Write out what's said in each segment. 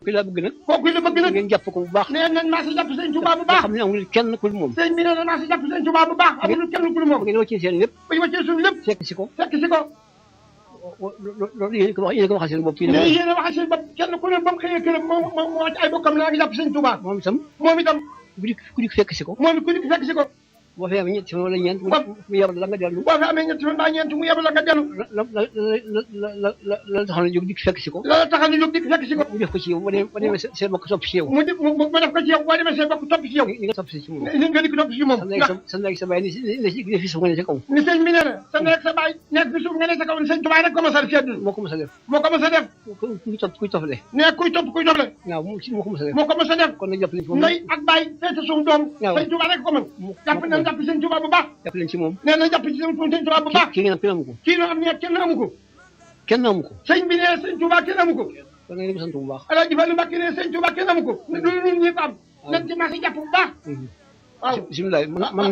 ki la bëgg nag kooku la bëgg nag ngeen jàpp ko bu baax nee nañ maa si jàpp sëñ Tuubaa bu baax xam ne amul kenn ku moom sëñ bi nee na maa si jàpp sëñ Tuubaa bu baax amul kenn ku moom ngeen wàccee seen lépp ba ñu wàccee suñu lépp fekk si ko fekk si ko loolu yéen ko waxal seen bopp fii mais yéen a waxal seen bopp kenn ku ne ba mu xëyee këram moo ci ay bokkam naa ngi jàpp sëñ Tuubaa moom itam ku dik fekk si ko moom ku dik fekk si ko boo fi amee ñetti fan wala ñeent mu yebal la nga dellu boo fi amee ñetti fan mbaa ñeent mu yebal la nga dellu la taxaw na jóg dik fekk si ko loolu taxaw na jóg dik fekk si ko mu def ko ci yow ba demee seen bokk topp ci yow mu def ko ci yow boo demee seen bokk topp ci yow ni nga topp ci moom ni nga dik topp ci moom sa ndey sa baay ne fi suuf nga ne ci kaw ni sëñ bi nee na sa ndey sa baay nekk fi suuf nga ne ci kaw ni sëñ Tuubaa rek ko mos a def moo ko mos a def kuy toppale ne kuy toppale waaw moo ko mos a def moo ko mos a def kon nag jàpp leen ci moom ndey ak baay feete suuf doom sëñ Tuubaa rek ko mën jàpp nañ jàpp sëñ Tuubaa bu baax jàpp leen ci moom nee na jàpp ci sëñ Tuubaa bu baax kii ngeen am kenn amu ko kii noo am ne kenn amu ko kenn amu ko sëñ bi nee sëñ Tuubaa kenn amu ko kon nag sant bu baax Alaaji Fallu Mbàkke nee sëñ Tuubaa kenn amu ko loolu ñun ñëpp am nañ ci marché jàpp bu baax waaw bisimilah man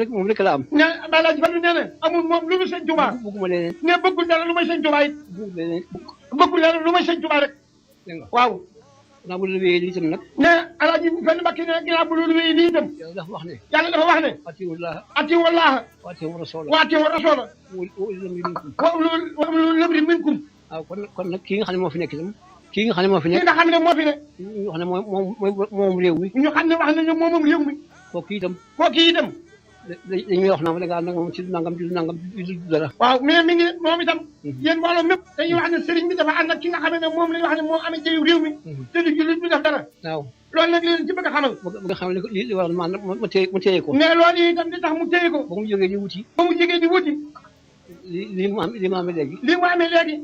moom rek la am ne Alaaji Fallu nee na amul moom lu mu sëñ Tuubaa bëgguma leneen ne bëggul dara lu may sëñ Tuubaa it bëggul dara lu may sëñ Tuubaa rek waaw naa bu loolu wéyee lii itam nag ne Alaaji Fallu Mbàkke ne ginnaaw bu loolu wéyee lii itam yàlla dafa wax ne atiiwu Llaaha wa atiiwu rasuula wa atiiwu rasuula wa ulul amri minkum waaw kon nag kii nga xam ne moo fi nekk itam kii nga xam ne moo fi nekk kii nga xam ne moo fi nekk ñu wax ne moom réew mi ñu xam ne wax nañu moomam réew mi kooku itam dañuy wax naa da ngaa nag moom ci nangam ci dara waaw mais mi ngi moom itam yéen mbooloo mépp dañuy wax ne sëriñ bi dafa ànd ak ki nga xam ne moom la ñu wax ne moo amee jëyu réew mi te du jullit du def dara waaw loolu nag leen ci bëgg a xamal bëgg a xamal li war ma téye ko mais loolu itam li tax mu téye ko ba mu jógee di wuti li mu amee léegi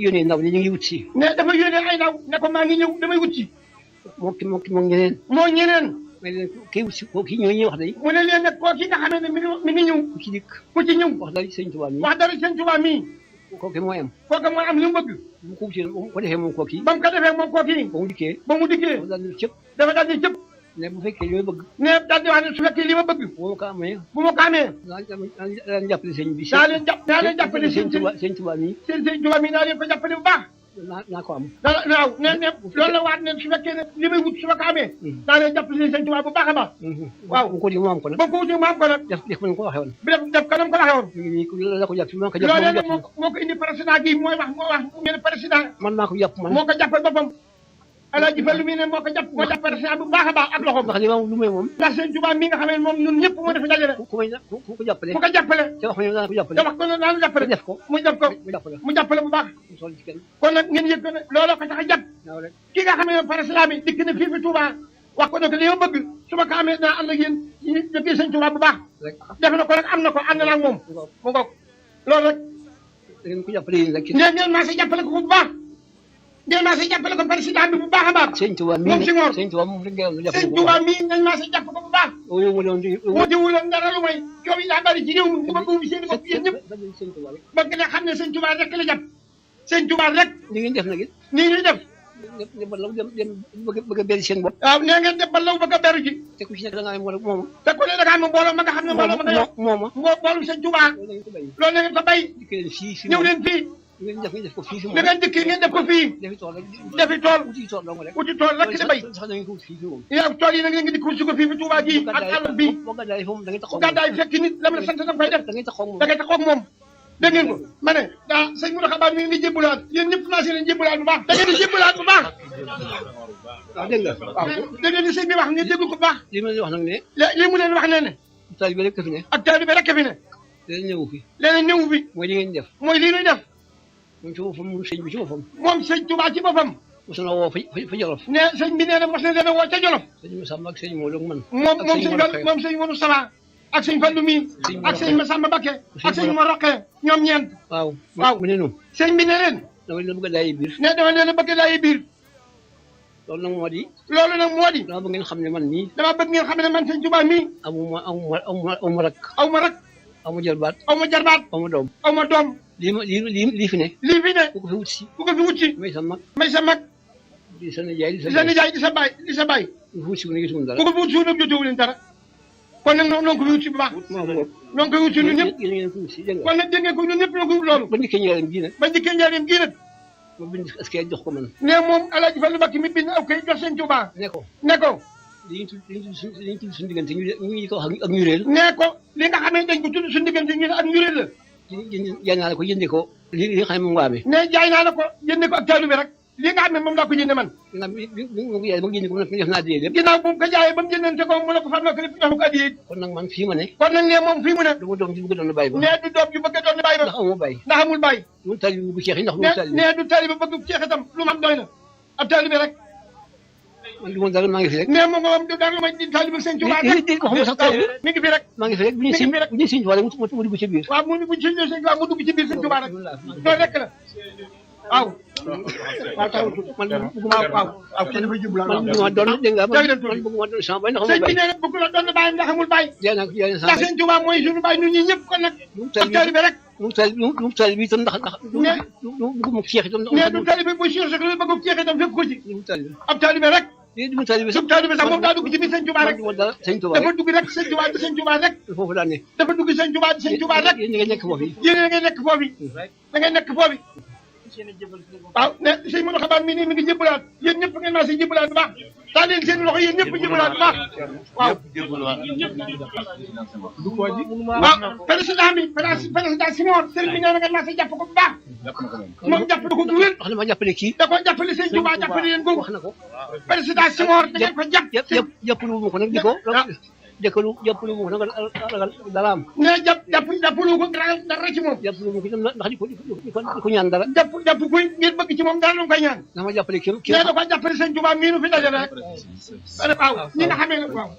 yónnee ndaw ñi ñu ngi wut si mais dafa yónnee ay ndaw ne ko maa ngi ñëw damay wut si moo ñeneen mais leen kii wut si kii ñooy wax day mu ne leen nag koo ki nga xamee ne mi ngi ñëw ku ci dikk ku ci ñëw wax dara sëñ Tuubaa mii wax dara sëñ Tuubaa mii kooku mooy am li mu bëgg bu ko wutee bu ko defee moom kooki ba mu ko defee moom kooki ba mu dikkee dafa daal di cëpp ne bu fekkee li ma bëgg ne daal di wax ne su fekkee li ma bëgg bu ma ko amee daa leen jàppale sëñ bi daa leen jàppale sëñ Tuubaa mii sëñ Tuubaa mii daa leen ko jàppale bu baax naa ko am waaw ne loolu la waat ne su fekkee ne li may wut su ma ko amee daa leen jàppale sëñ Tuubaa bu baax a baax waaw bu ko di mu am ko nag ba ko wuti mu am ko nag def ko ko waxee woon def ko nam ko waxee woon la ko jàpp loolee nag moo ko indi président gi mooy wax ngeen président man maa ko jàpp man moo ko jàppal boppam Alaaji Fallu mi ne moo jàpp président bu baax a baax ak loxoom ndax li ma lu may moom ndax sëñ Tuubaa mi nga xam ne moom ñun ñëpp moo def dajale ku ko jàppale ku ko jàppale te wax daan ko jàppale te wax ko ne daan jàppale def ko mu jàppale bu baax kon nag ngeen yëg ko ne looloo ko tax a jàpp ki nga xam ne président bi dikk na fii fi Tuubaa wax ko ne ko li ma bëgg su ma ko amee naa ànd ak yéen depuis sëñ Tuubaa bu baax def na ko rek am na ko ànd naa ak moom mu ngoog loolu rek ngeen ko jàppale yéen rek ngeen maa si jàppale ko bu baax ngeen maa si jàppale ko président bi bu baax a baax sëñ Tuubaa moom si ngoor sëñ Tuubaa moom rek ngeen sëñ Tuubaa mii ngeen maa si jàpp ko bu baax moo di wuloon dara lu may coow yi daa bari ci réew mi bëgg wu seen bopp yéen ñëpp bëgg ne xam ne sëñ Tuubaa rek la jàpp sëñ Tuubaa rek ni ngeen def nag it nii ñuy def dem bëgg a beri seen bopp waaw nee ngeen def ba law bëgg a beru ji te ku ci nekk da ngaa mooma te ku ne da ngaa am mbooloo ma nga xam ne mbooloo ma nga yor mooma mbooloo sëñ Tuubaa loolu na ngeen ko bay ñëw leen fii ngeen def ko fii da ngeen dikk ngeen def ko fii defi tool uti tool rek di bay yow tool yi nag ngeen di ko si ko fii fi Tuubaa ji ak àll bi bu gàddaay fekk nit lam la sant da koy def da ngay taxaw moom dégg ngeen ko ma ne daa sëñ Mountakha Ba mi ngi jébbalaat yéen ñëpp naa si leen jébbalaat bu baax da ngeen di jébbalaat bu baax waaw dégg nga waaw dégg ngeen di sëñ bi wax ngeen déglu ko bu baax li ma leen wax nag ne li mu leen wax ne taalibe rek fi ne ak taalibe rek fi ne leneen ñëwu fi leneen ñëwu fi mooy li ngeen def mooy lii ñuy def moom ci boppam moom sëñ bi ci boppam moom sëñ Tuubaa ci boppam mos na woo fa Jolof ne sëñ bi nee na mos na leen a woo ca Jolof sëñ Masamba ak sëñ Modou ak man moom sëñ Modou Sala ak sëñ Fallu mi ak sëñ Masamba Bakke ak sëñ Mor Roqe ñoom ñeent waaw mu ne noonu sëñ bi ne leen dama leen bëgg a daayi biir ne dama leen a bëgg a daayi biir loolu nag moo di dama bëgg ngeen xam ne man mii dama bëgg ngeen xam ne man sëñ Tuubaa mii aw ma rak aw ma jarbaat aw ma doom lii fi ne ku ko fi wut si may sa mag di sa nijaay di sa baay ku ko fi wut si ne gisuñu dara ku ko fi wut si nag jotewu leen dara kon nag noonu ko fi wut si bu baax noonu ko wut si ñun ñëpp kon nag dégg ngeen ko ñun ñëpp ñoo ko wut loolu ba ndikkee njaareem gii nag ma bind est-ce que jox ko man. ne moom Alaaji Fallu Mbàkke mi bind aw kay jox sëñ Tuubaa. ne ko ne ko. li ñu tudd suñu diggante ñu ko wax ak ñureel. ne ko li nga xamee dañ ko tudd suñu diggante ñu ne ak ñureel la. jaay naa la ko jëndee ko li nga xam ne moom nga amee. ne jaay naa la ko jëndee ko ak taalu bi rek li nga xam ne moom laa ko jëndee man. ginnaaw bi mu ko jaayee ba mu jëndee ko def naa adiyee lépp. ginnaaw bu mu ko jaayee ba mu jëndante ko mu ne ko fan la ko def jox ko adiyee. kon nag man fii ma ne. kon nag ne moom fii mu ne. du ma doom ji bëgg doon bàyyi ba. ne du doom ji bëgg doon bàyyi ba. ndax amul bàyyi. ndax amul bàyyi. lu tali bi bëgg ceex yi ndax lu tali bi. ne du tali bi bëgg ceex itam lu mu am doy na ab tali bi rek. man du ma dara maa ngi fi rek. ne moom moom du dara may di tali bi sëñ Tuubaa rek. ko xam sax tali bi mi ngi fi rek. maa ngi fi rek bu ñu siñ Tuubaa rek mu dugg ci biir. waaw mu dugg ci biir sëñ Tuubaa mu dugg ci biir sëñ Tuubaa rek loolu rek la waaw. waaw taw man bëgguma waaw kenn dafa jublu man bëgguma doon dégg nga man bëgguma doon sama bay ndax amul sëñ bi bay. nee na bëgg la doon bàyyi ndax amul bàyyi. jaay naa ko jaay naa ndax sëñ Tuubaa mooy suñu bàyyi ñun ñi ñëpp kon nag. ab tali bi rek. lu tali bi itam ndax bëgguma ceex itam. nee du tali bi bu siir sax lu bëgg ceex itam fekk ko ci. ab tali bi rek. du tali bi sax sub tali bi sax moom daa dugg ci biir sëñ Tuubaa rek. sëñ Tuubaa dafa dugg rek sëñ Tuubaa di sëñ Tuubaa rek. foofu daa ne. dafa dugg sëñ Tuubaa di sëñ Tuubaa rek. yéen ñi nga nekk foofu. yéen da ngay nekk foofu. da ngay nekk foofu. waaw ne sëñ Modou Xabaar mi nii mi ngi jëbbalaat yéen ñëpp ngeen maa si jëbbalaat bu baax taa leen seen loxo yéen ñëpp jëbbalaat bu baax waaw. waaw président bi président Simon sëriñ bi nee na nga naa si jàpp ko bu baax. moom jàppale ko bu wér. wax na ma jàppale kii. da ko jàppale sëñ Tuubaa jàppale leen googu. wax na ko. président Simon da ngeen ko jàpp. jàppale wu ma ko nag di ko. jàppale wu ma ko nag ragal dara am. ne jàppale wu ko dara ci moom. jàppale wu ma ko itam ndax di ko ñaan dara. jàpp kuy ngeen bëgg ci moom dara lu koy ñaan. na ma jàppale kii. ne da ko jàppale sëñ Tuubaa mii nu fi daje rek. waaw ñi nga xamee ne waaw.